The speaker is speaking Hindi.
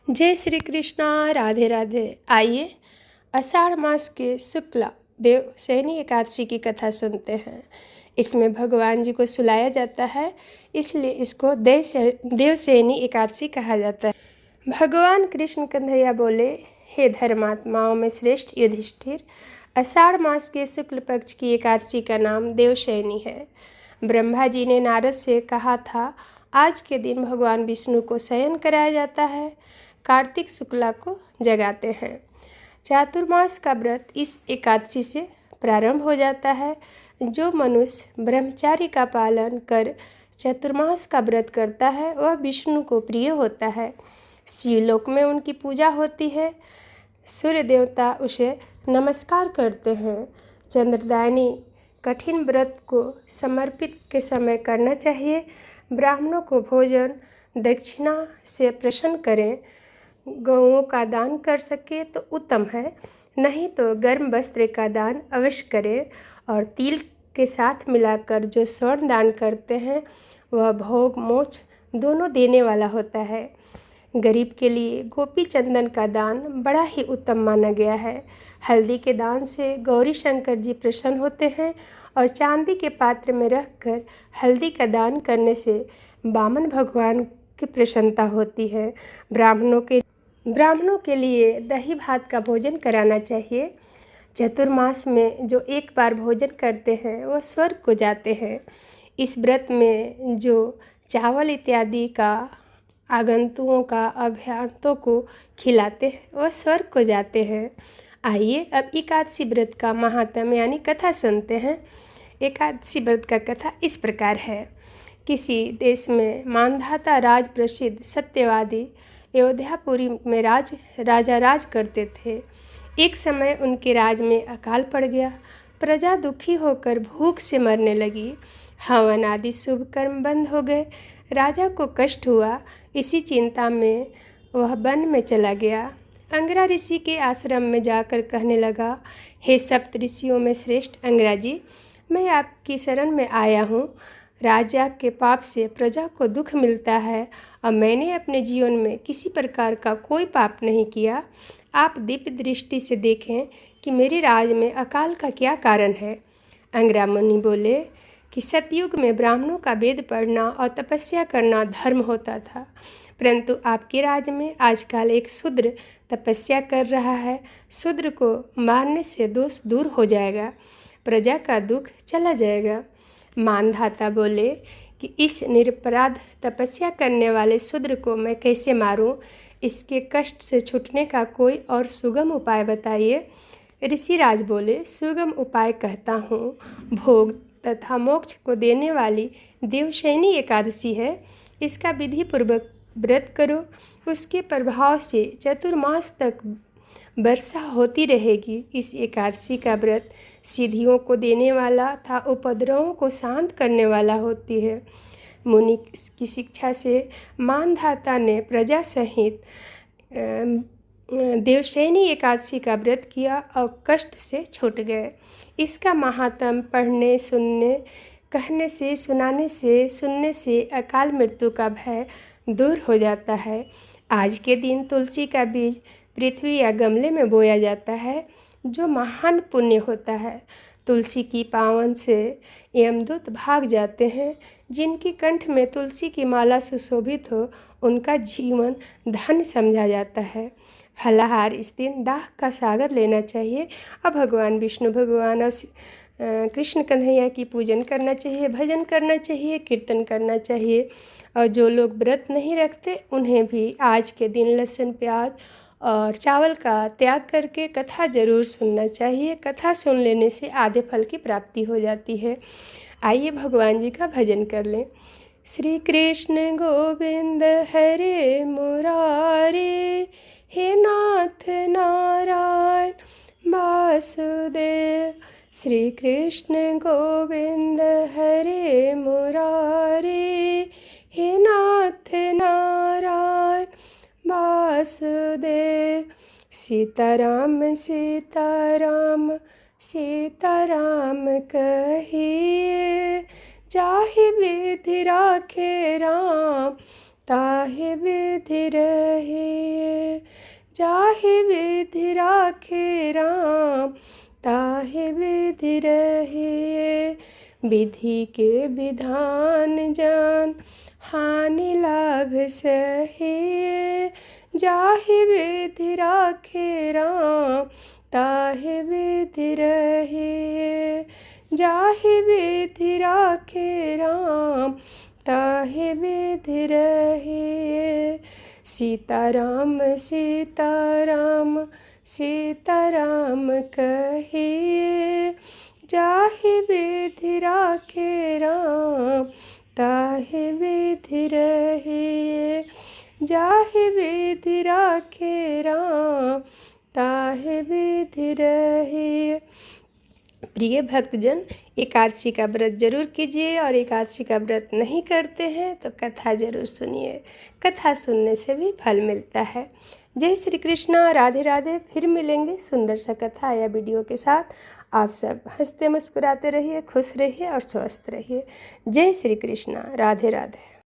जय श्री कृष्णा। राधे राधे। आइए आषाढ़ मास के शुक्ला देवशयनी एकादशी की कथा सुनते हैं। इसमें भगवान जी को सुलाया जाता है, इसलिए इसको देवशयनी एकादशी कहा जाता है। भगवान कृष्ण कन्हैया बोले, हे धर्मात्माओं में श्रेष्ठ युधिष्ठिर, आषाढ़ मास के शुक्ल पक्ष की एकादशी का नाम देवशयनी है। ब्रह्मा जी ने नारद से कहा था, आज के दिन भगवान विष्णु को शयन कराया जाता है, कार्तिक शुक्ला को जगाते हैं। चातुर्मास का व्रत इस एकादशी से प्रारंभ हो जाता है। जो मनुष्य ब्रह्मचारी का पालन कर चतुर्मास का व्रत करता है वह विष्णु को प्रिय होता है। शिवलोक में उनकी पूजा होती है। सूर्य देवता उसे नमस्कार करते हैं। चंद्रदायनी कठिन व्रत को समर्पित के समय करना चाहिए। ब्राह्मणों को भोजन दक्षिणा से प्रसन्न करें। गौओं का दान कर सके तो उत्तम है, नहीं तो गर्म वस्त्र का दान अवश्य करें। और तिल के साथ मिलाकर जो स्वर्ण दान करते हैं वह भोग मोक्ष दोनों देने वाला होता है। गरीब के लिए गोपी चंदन का दान बड़ा ही उत्तम माना गया है। हल्दी के दान से गौरी शंकर जी प्रसन्न होते हैं और चांदी के पात्र में रखकर हल्दी का दान करने से वामन भगवान की प्रसन्नता होती है। ब्राह्मणों के लिए दही भात का भोजन कराना चाहिए। चतुर्मास में जो एक बार भोजन करते हैं वह स्वर्ग को जाते हैं। इस व्रत में जो चावल इत्यादि का आगंतुकों का अभ्यर्थों को खिलाते हैं वह स्वर्ग को जाते हैं। आइए अब एकादशी व्रत का महात्म्य यानी कथा सुनते हैं। एकादशी व्रत का कथा इस प्रकार है। किसी देश में मानधाता राज प्रसिद्ध सत्यवादी अयोध्यापुरी में राजा राज करते थे। एक समय उनके राज में अकाल पड़ गया। प्रजा दुखी होकर भूख से मरने लगी। हवन आदि शुभ कर्म बंद हो गए। राजा को कष्ट हुआ। इसी चिंता में वह वन में चला गया। अंगरा ऋषि के आश्रम में जाकर कहने लगा, हे सप्त ऋषियों में श्रेष्ठ अंगरा जी, मैं आपकी शरण में आया हूँ। राजा के पाप से प्रजा को दुख मिलता है और मैंने अपने जीवन में किसी प्रकार का कोई पाप नहीं किया। आप दिव्य दृष्टि से देखें कि मेरे राज में अकाल का क्या कारण है। अंगरा मुनि बोले कि सतयुग में ब्राह्मणों का वेद पढ़ना और तपस्या करना धर्म होता था, परंतु आपके राज में आजकल एक शूद्र तपस्या कर रहा है। शूद्र को मारने से दोष दूर हो जाएगा, प्रजा का दुख चला जाएगा। मानधाता बोले कि इस निरपराध तपस्या करने वाले शूद्र को मैं कैसे मारूं? इसके कष्ट से छूटने का कोई और सुगम उपाय बताइए। ऋषिराज बोले, सुगम उपाय कहता हूँ। भोग तथा मोक्ष को देने वाली देवशयनी एकादशी है। इसका विधि पूर्वक व्रत करो। उसके प्रभाव से चतुर्मास तक वर्षा होती रहेगी। इस एकादशी का व्रत सिद्धियों को देने वाला तथा उपद्रवों को शांत करने वाला होती है। मुनि की शिक्षा से मानधाता ने प्रजा सहित देवशयनी एकादशी का व्रत किया और कष्ट से छूट गए। इसका महात्म्य पढ़ने सुनने कहने से सुनाने से सुनने से अकाल मृत्यु का भय दूर हो जाता है। आज के दिन तुलसी का बीज पृथ्वी या गमले में बोया जाता है, जो महान पुण्य होता है। तुलसी की पावन से यमदूत भाग जाते हैं। जिनकी कंठ में तुलसी की माला सुशोभित हो उनका जीवन धन समझा जाता है। फलाहार इस दिन दाह का सागर लेना चाहिए और भगवान विष्णु भगवान और कृष्ण कन्हैया की पूजन करना चाहिए, भजन करना चाहिए, कीर्तन करना चाहिए। और जो लोग व्रत नहीं रखते उन्हें भी आज के दिन लहसुन प्याज और चावल का त्याग करके कथा जरूर सुनना चाहिए। कथा सुन लेने से आधे फल की प्राप्ति हो जाती है। आइए भगवान जी का भजन कर लें। श्री कृष्ण गोविंद हरे मुरारे, हे नाथ नारायण वासुदेव। श्री कृष्ण गोविंद हरे मुरारे, हे नाथ नारायण वासुदेव। सीताराम सीताराम सीताराम कहिए, जाहि विधि राखे राम ताहि विधि रहिए। चाहे विधि राखे राम ताहे विधि रहे। विधि के विधान जान हानि लाभ सहे। जाहे विधि राखे राम ताहे विधि रहे। जाहे विधि राखे राम ताहे विधि रहे। सीताराम सीताराम सीताराम कहिए। जाहे विधि राखे राम ताहे विधि रहे। जाहे विधि राखे राम ताहे विधि रहे। प्रिय भक्तजन, एकादशी का व्रत जरूर कीजिए और एकादशी का व्रत नहीं करते हैं तो कथा जरूर सुनिए। कथा सुनने से भी फल मिलता है। जय श्री कृष्णा, राधे राधे। फिर मिलेंगे सुंदर सा कथा या वीडियो के साथ। आप सब हंसते मुस्कुराते रहिए, खुश रहिए और स्वस्थ रहिए। जय श्री कृष्णा, राधे राधे।